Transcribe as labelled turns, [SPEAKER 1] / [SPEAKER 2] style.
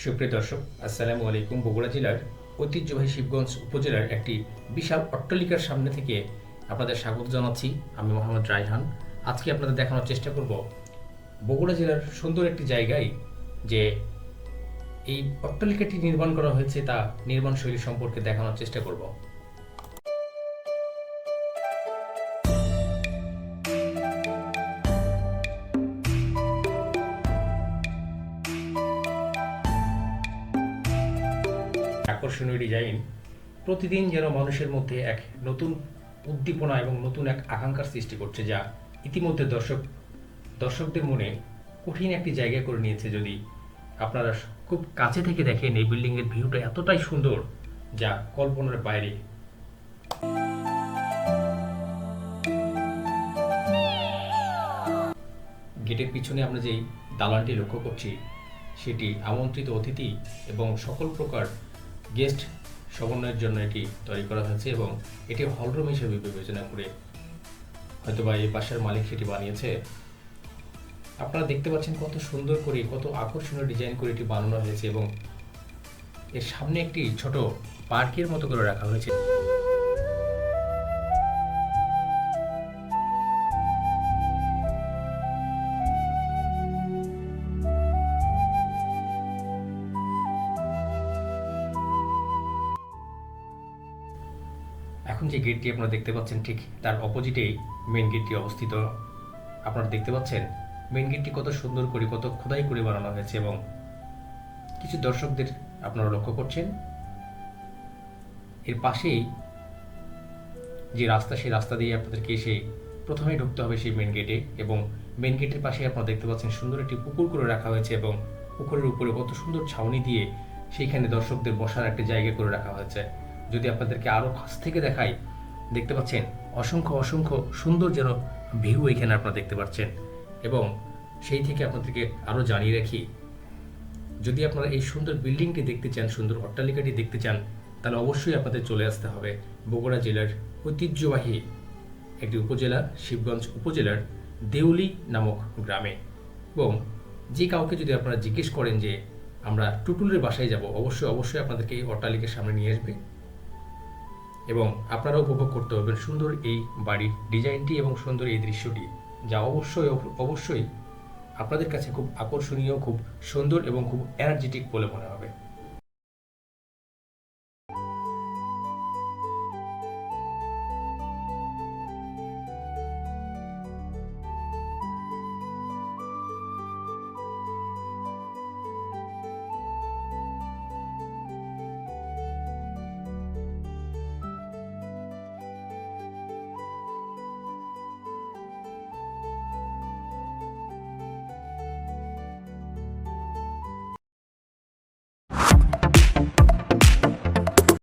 [SPEAKER 1] সুপ্রিয় দর্শক, আসসালামু আলাইকুম। বগুড়া জেলার ঐতিহ্যবাহী শিবগঞ্জ উপজেলার একটি বিশাল অট্টালিকার সামনে থেকে আপনাদের স্বাগত জানাচ্ছি। আমি মোহাম্মদ রায়হান। আজকে আপনাদের দেখানোর চেষ্টা করব বগুড়া জেলার সুন্দর একটি জায়গায় যে এই অট্টালিকাটি নির্মাণ করা হয়েছে তা নির্মাণ শৈলী সম্পর্কে দেখানোর চেষ্টা করব। আকর্ষণীয় ডিজাইন প্রতিদিন যেন মানুষের মধ্যে এক নতুন উদ্দীপনা এবং নতুন এক আকাঙ্ক্ষার সৃষ্টি করছে, যা ইতিমধ্যে দর্শকদের মনে কঠিন একটি জায়গা করে নিয়েছে। যদি আপনারা খুব কাছে থেকে দেখেন, এই বিল্ডিংয়ের ভিউটা এতটাই সুন্দর যা কল্পনার বাইরে। গেটের পিছনে আমরা যেই দালানটি লক্ষ্য করছি সেটি আমন্ত্রিত অতিথি এবং সকল প্রকার গেস্ট সমন্বয়ের জন্য এটি তৈরি করা হয়েছে এবং এটি হলরুম হিসেবে বিবেচনা করে হয়তোবা এই বাসার মালিক সেটি বানিয়েছে। আপনারা দেখতে পাচ্ছেন কত সুন্দর করে, কত আকর্ষণীয় ডিজাইন করে এটি বানানো হয়েছে এবং এর সামনে একটি ছোট পার্কের মতো করে রাখা হয়েছে। এখন যে গেটটি আপনারা দেখতে পাচ্ছেন ঠিক তার অপোজিটেই মেন গেটটি অবস্থিত। আপনারা দেখতে পাচ্ছেন মেন গেটটি কত সুন্দর করে, কত খোদাই করে বানানো হয়েছে এবং কিছু দর্শকদের আপনারা লক্ষ্য করছেন। এর পাশেই যে রাস্তা, সেই রাস্তা দিয়ে আপনাদেরকে এসে প্রথমেই ঢুকতে হবে সেই মেন গেটে এবং মেন গেটের পাশে আপনারা দেখতে পাচ্ছেন সুন্দর একটি পুকুর করে রাখা হয়েছে এবং পুকুরের উপরে কত সুন্দর ছাউনি দিয়ে সেইখানে দর্শকদের বসার একটা জায়গা করে রাখা হয়েছে। যদি আপনাদেরকে আরও কাছ থেকে দেখাই, দেখতে পাচ্ছেন অসংখ্য অসংখ্য সুন্দর যেন ভিউ এখানে আপনারা দেখতে পাচ্ছেন। এবং সেই থেকে আপনাদেরকে আরও জানিয়ে রাখি, যদি আপনারা এই সুন্দর বিল্ডিংটি দেখতে চান, সুন্দর অট্টালিকাটি দেখতে চান, তাহলে অবশ্যই আপনাদের চলে আসতে হবে বগুড়া জেলার ঐতিহ্যবাহী একটি উপজেলা, শিবগঞ্জ উপজেলার দেউলি নামক গ্রামে। এবং যে কাউকে যদি আপনারা জিজ্ঞেস করেন যে আমরা টুটুলের বাসায় যাব, অবশ্যই অবশ্যই আপনাদেরকে এই অট্টালিকার সামনে নিয়ে আসবে এবং আপনারা উপভোগ করতে পারবেন সুন্দর এই বাড়ির ডিজাইনটি এবং সুন্দর এই দৃশ্যটি, যা অবশ্যই অবশ্যই আপনাদের কাছে খুব আকর্ষণীয়, খুব সুন্দর এবং খুব এনার্জেটিক বলে মনে হবে।